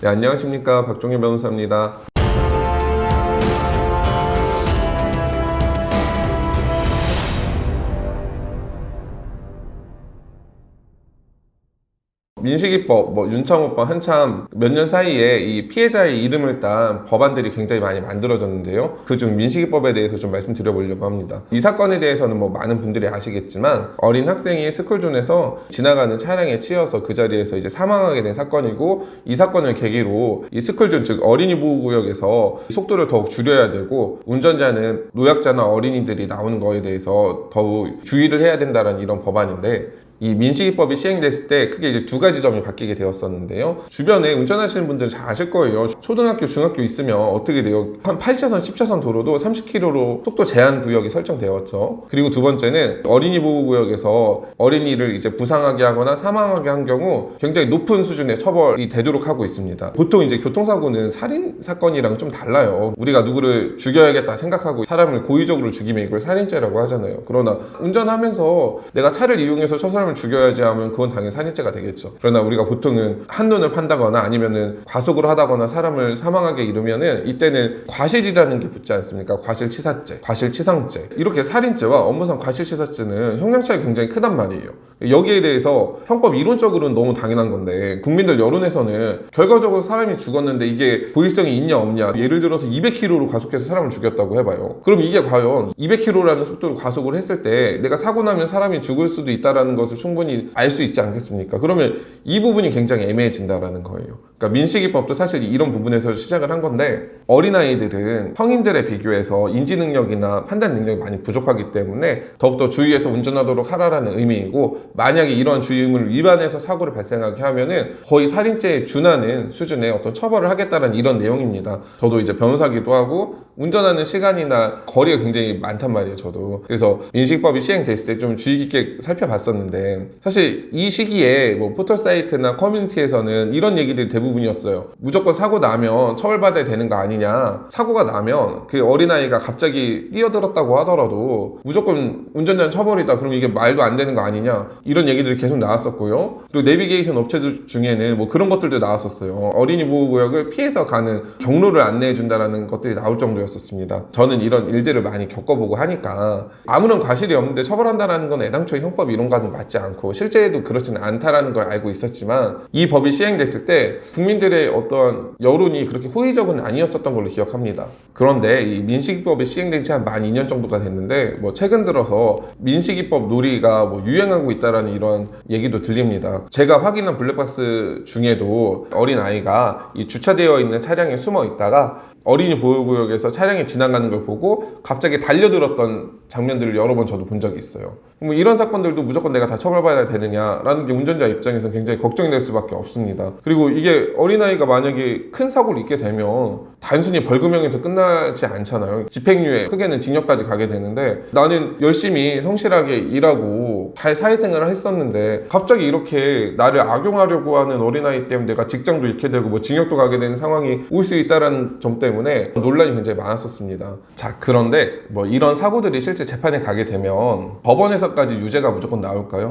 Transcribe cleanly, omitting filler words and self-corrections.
네, 안녕하십니까. 박종일 변호사입니다. 민식이법, 윤창호법 한참 몇 년 사이에 이 피해자의 이름을 딴 법안들이 굉장히 많이 만들어졌는데요. 그중 민식이법에 대해서 좀 말씀드려보려고 합니다. 이 사건에 대해서는 많은 분들이 아시겠지만 어린 학생이 스쿨존에서 지나가는 차량에 치여서 그 자리에서 이제 사망하게 된 사건이고, 이 사건을 계기로 이 스쿨존, 즉 어린이 보호구역에서 속도를 더욱 줄여야 되고 운전자는 노약자나 어린이들이 나오는 거에 대해서 더욱 주의를 해야 된다는 이런 법안인데, 이 민식이법이 시행됐을 때 크게 이제 두 가지 점이 바뀌게 되었었는데요. 주변에 운전하시는 분들은 잘 아실 거예요. 초등학교, 중학교 있으면 어떻게 돼요? 한 8차선, 10차선 도로도 30km로 속도 제한 구역이 설정되었죠. 그리고 두 번째는 어린이 보호구역에서 어린이를 이제 부상하게 하거나 사망하게 한 경우 굉장히 높은 수준의 처벌이 되도록 하고 있습니다. 보통 이제 교통사고는 살인 사건이랑 좀 달라요. 우리가 누구를 죽여야겠다 생각하고 사람을 고의적으로 죽이면 이걸 살인죄라고 하잖아요. 그러나 운전하면서 내가 차를 이용해서 저 사람을 죽여야지 하면 그건 당연히 살인죄가 되겠죠. 그러나 우리가 보통은 한눈을 판다거나 아니면은 과속을 하다거나 사람을 사망하게 이르면은 이때는 과실이라는 게 붙지 않습니까? 과실치사죄, 과실치상죄, 이렇게 살인죄와 업무상 과실치사죄는 형량 차이가 굉장히 크단 말이에요. 여기에 대해서 형법 이론적으로는 너무 당연한 건데 국민들 여론에서는 결과적으로 사람이 죽었는데 이게 고의성이 있냐 없냐, 예를 들어서 200km로 가속해서 사람을 죽였다고 해봐요. 그럼 이게 과연 200km라는 속도로 가속을 했을 때 내가 사고 나면 사람이 죽을 수도 있다는 것을 충분히 알 수 있지 않겠습니까? 그러면 이 부분이 굉장히 애매해진다는 거예요. 그러니까 민식이법도 사실 이런 부분에서 시작을 한 건데, 어린아이들은 성인들에 비교해서 인지 능력이나 판단 능력이 많이 부족하기 때문에 더욱더 주의해서 운전하도록 하라라는 의미이고, 만약에 이런 주의 의무를 위반해서 사고를 발생하게 하면은 거의 살인죄에 준하는 수준의 어떤 처벌을 하겠다는 이런 내용입니다. 저도 이제 변호사기도 하고 운전하는 시간이나 거리가 굉장히 많단 말이에요, 저도. 그래서 민식법이 시행됐을 때 좀 주의 깊게 살펴봤었는데, 사실 이 시기에 포털 사이트나 커뮤니티에서는 이런 얘기들이 대부분이었어요. 무조건 사고 나면 처벌받아야 되는 거 아니냐, 사고가 나면 그 어린아이가 갑자기 뛰어들었다고 하더라도 무조건 운전자는 처벌이다, 그럼 이게 말도 안 되는 거 아니냐, 이런 얘기들이 계속 나왔었고요. 그리고 내비게이션 업체들 중에는 그런 것들도 나왔었어요. 어린이 보호구역을 피해서 가는 경로를 안내해준다라는 것들이 나올 정도였었습니다. 저는 이런 일들을 많이 겪어보고 하니까 아무런 과실이 없는데 처벌한다라는 건 애당초에 형법 이론과는 맞지 않고 실제에도 그렇지는 않다라는 걸 알고 있었지만, 이 법이 시행됐을 때 국민들의 어떠한 여론이 그렇게 호의적은 아니었었던 걸로 기억합니다. 그런데 이 민식이법이 시행된 지 한 만 2년 정도가 됐는데 최근 들어서 민식이법 놀이가 유행하고 있다라는 이런 얘기도 들립니다. 제가 확인한 블랙박스 중에도 어린아이가 이 주차되어 있는 차량에 숨어 있다가 어린이 보호구역에서 차량이 지나가는 걸 보고 갑자기 달려들었던 장면들을 여러 번 저도 본 적이 있어요. 이런 사건들도 무조건 내가 다 처벌받아야 되느냐라는 게 운전자 입장에서 굉장히 걱정이 될 수밖에 없습니다. 그리고 이게 어린아이가 만약에 큰 사고를 입게 되면 단순히 벌금형에서 끝나지 않잖아요. 집행유예, 크게는 징역까지 가게 되는데, 나는 열심히 성실하게 일하고 잘 사회생활을 했었는데 갑자기 이렇게 나를 악용하려고 하는 어린아이 때문에 내가 직장도 잃게 되고 징역도 가게 되는 상황이 올 수 있다는 점 때문에 논란이 굉장히 많았었습니다. 자, 그런데 이런 사고들이 실제 재판에 가게 되면 법원에서까지 유죄가 무조건 나올까요?